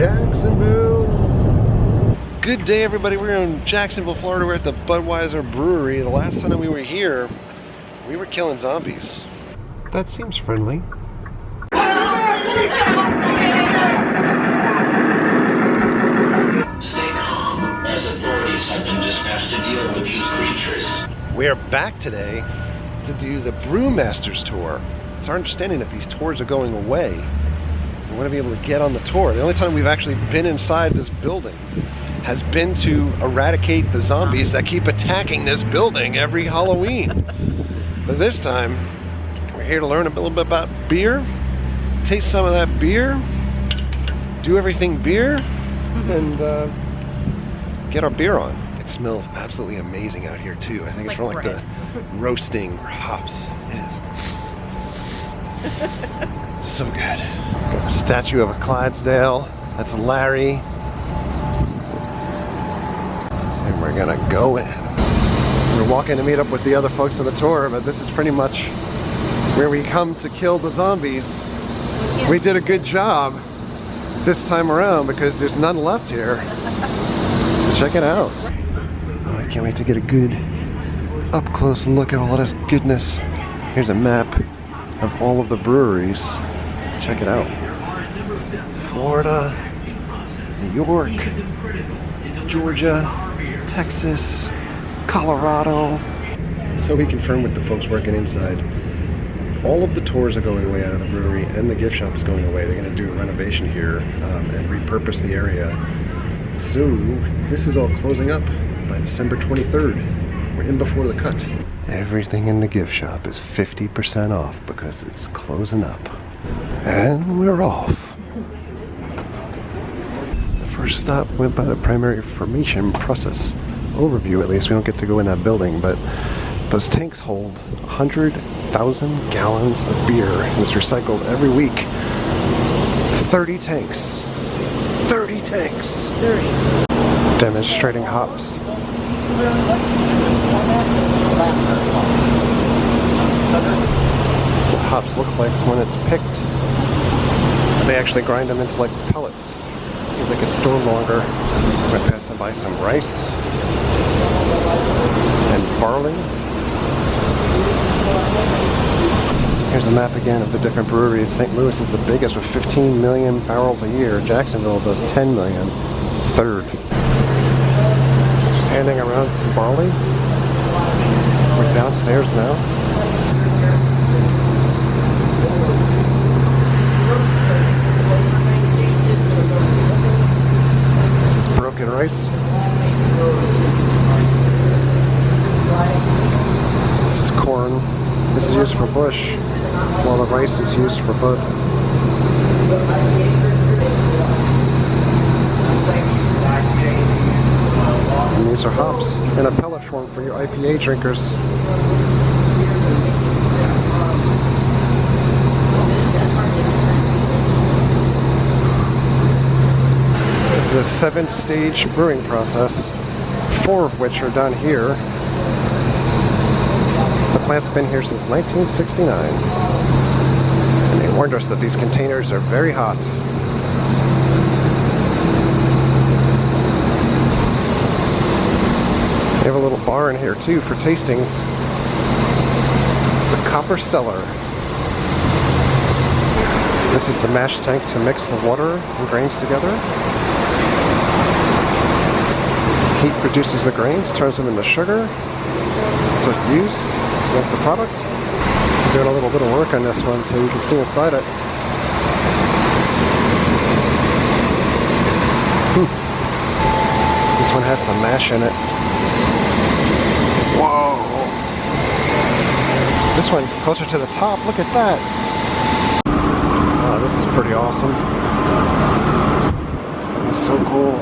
Jacksonville. Good day, everybody. We're in Jacksonville, Florida. We're at the Budweiser Brewery. The last time we were here, we were killing zombies. That seems friendly. Stay calm, as authorities have been dispatched to deal with these creatures. We're back today to do the Brewmaster's tour. It's our understanding that these tours are going away. We want to be able to get on the tour. The only time we've actually been inside this building has been to eradicate the zombies that keep attacking this building every Halloween. But this time, we're here to learn a little bit about beer, taste some of that beer, do everything beer, and get our beer on. It smells absolutely amazing out here too. I think it's from like the roasting or hops. It is. So good. Got a statue of a Clydesdale. That's Larry. And we're gonna go in. We're walking to meet up with the other folks on the tour, but this is pretty much where we come to kill the zombies. We did a good job this time around because there's none left here. So check it out. Oh, I can't wait to get a good up close look at all of this goodness. Here's a map of all of the breweries. Check it out. Florida, New York, Georgia, Texas, Colorado. So we confirmed with the folks working inside, all of the tours are going away out of the brewery and the gift shop is going away. They're going to do a renovation here and repurpose the area. So this is all closing up by December 23rd. We're in before the cut. Everything in the gift shop is 50% off because it's closing up. And we're off. The first stop went by the primary formation process. Overview, at least. We don't get to go in that building, but those tanks hold 100,000 gallons of beer and it's recycled every week. 30 tanks. 30 tanks. 30. Demonstrating hops. That's what hops looks like when it's picked. They actually grind them into like pellets so they can store longer. I'm going to pass them by some rice and barley. Here's a map again of the different breweries. St. Louis is the biggest with 15 million barrels a year. Jacksonville does 10 million. Third. Just handing around some barley. We're downstairs now. Rice. This is corn. This is used for bush, while the rice is used for bud. And these are hops in a pellet form for your IPA drinkers. This is a 7-stage brewing process, 4 of which are done here. The plant's been here since 1969. And they warned us that these containers are very hot. They have a little bar in here too for tastings. The copper cellar. This is the mash tank to mix the water and grains together. Heat produces the grains, turns them into sugar. So it's used to make the product. I'm doing a little bit of work on this one so you can see inside it. This one has some mash in it. Whoa! This one's closer to the top. Look at that. Oh, this is pretty awesome. This thing is so cool.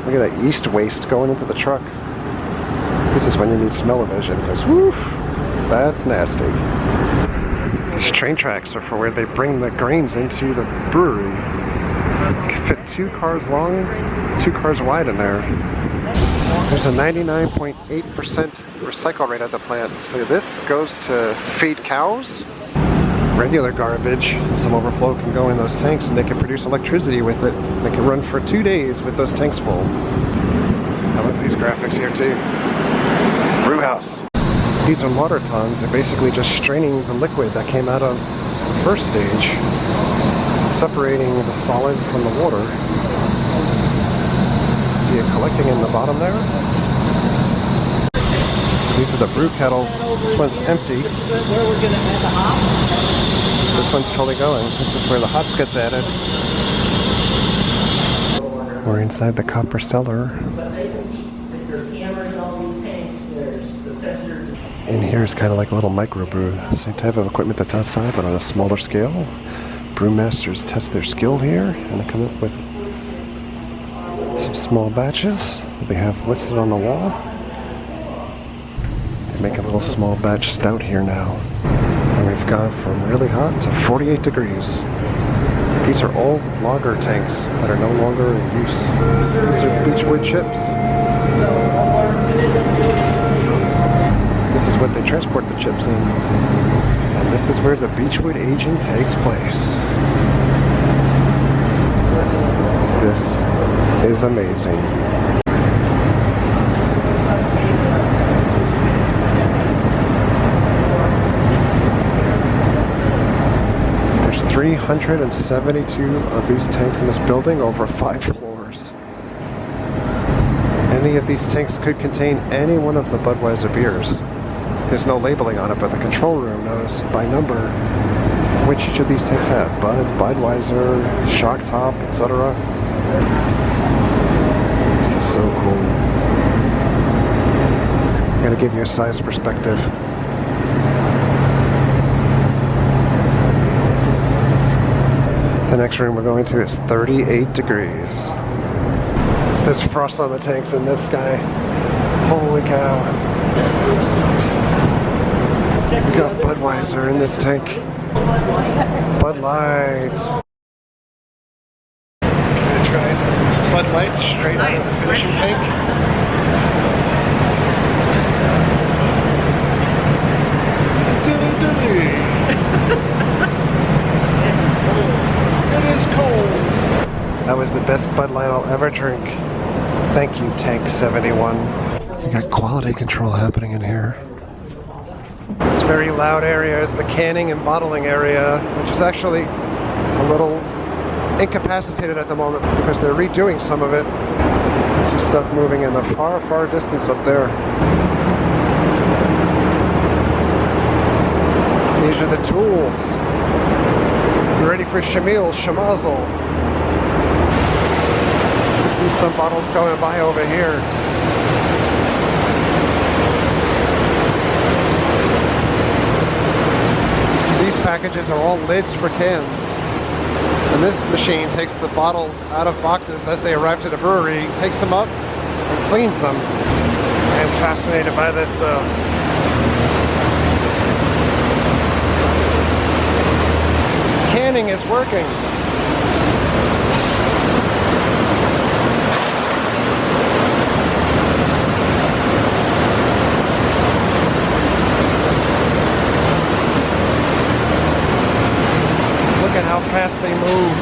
Look at that yeast waste going into the truck. This is when you need smell-o-vision, because woof, that's nasty. These train tracks are for where they bring the grains into the brewery. You can fit 2 cars long, 2 cars wide in there. There's a 99.8% recycle rate at the plant. So this goes to feed cows. Regular garbage, some overflow can go in those tanks and they can produce electricity with it. They can run for 2 days with those tanks full. I love these graphics here too. Brew house. These are water tons. They're basically just straining the liquid that came out of the first stage, separating the solid from the water. See it collecting in the bottom there? So these are the brew kettles. This one's empty. This one's fully going. This is where the hops gets added. We're inside the copper cellar. In here is kind of like a little microbrew. Same type of equipment that's outside, but on a smaller scale. Brewmasters test their skill here, and they come up with some small batches that they have listed on the wall. They make a little small batch stout here now. And we've gone from really hot to 48 degrees. These are old lager tanks that are no longer in use. These are beechwood chips. This is what they transport the chips in. And this is where the beechwood aging takes place. This is amazing. There's 372 of these tanks in this building, over 5 floors. Any of these tanks could contain any one of the Budweiser beers. There's no labeling on it, but the control room knows by number which each of these tanks have. Bud, Budweiser, Shock Top, etc. This is so cool. I'm gonna give you a size perspective. The next room we're going to is 38 degrees. There's frost on the tanks in this guy. Holy cow. We got Budweiser in this tank. Bud Light. I tried Bud Light straight out of the finishing tank. It is cold. That was the best Bud Light I'll ever drink. Thank you, Tank 71. We got quality control happening in here. This very loud area is the canning and bottling area, which is actually a little incapacitated at the moment because they're redoing some of it. You see stuff moving in the far, far distance up there. These are the tools. You ready for Shamil, Shamazel? You see some bottles going by over here. These packages are all lids for cans. And this machine takes the bottles out of boxes as they arrive to the brewery, takes them up, and cleans them. I am fascinated by this though. Canning is working. Look at how fast they move.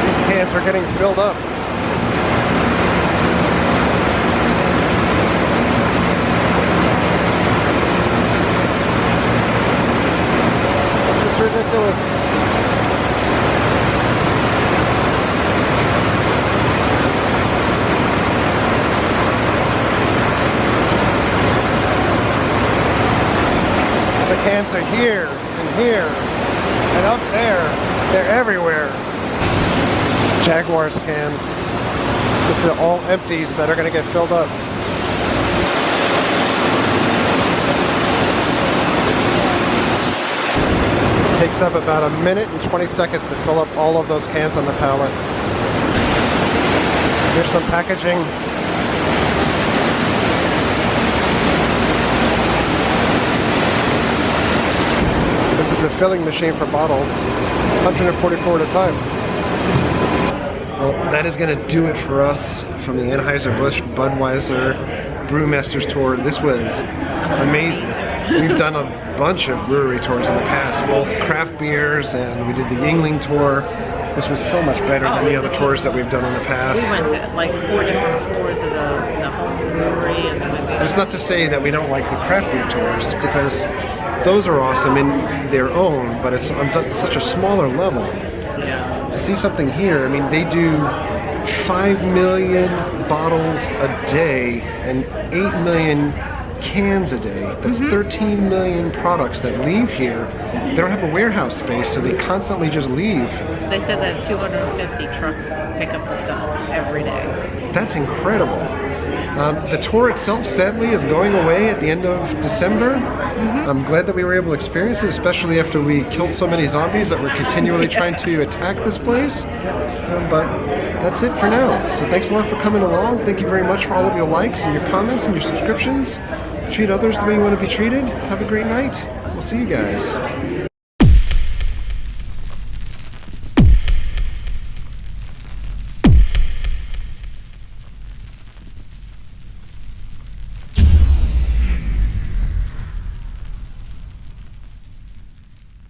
These cans are getting filled up. This is ridiculous. The cans are here. Here and up there, they're everywhere. Jaguar's cans. This is all empties that are going to get filled up. It takes up about 1 minute and 20 seconds to fill up all of those cans on the pallet. Here's some packaging. This is a filling machine for bottles, 144 at a time. Well, that is going to do it for us from the Anheuser-Busch Budweiser Brewmaster's tour. This was amazing. We've done a bunch of brewery tours in the past, both craft beers, and we did the Yingling tour. This was so much better than the other tours that we've done in the past. We went to like 4 different floors of the home brewery. And it's not to say that we don't like the craft beer tours, because those are awesome in their own, but it's on such a smaller level. Yeah. To see something here, I mean, they do 5 million bottles a day and 8 million cans a day. That's 13 million products that leave here. They don't have a warehouse space, so they constantly just leave. They said that 250 trucks pick up the stuff every day. That's incredible. The tour itself, sadly, is going away at the end of December. I'm glad that we were able to experience it, especially after we killed so many zombies that were continually trying to attack this place. But that's it for now. So thanks a lot for coming along. Thank you very much for all of your likes and your comments and your subscriptions. Treat others the way you want to be treated. Have a great night. We'll see you guys.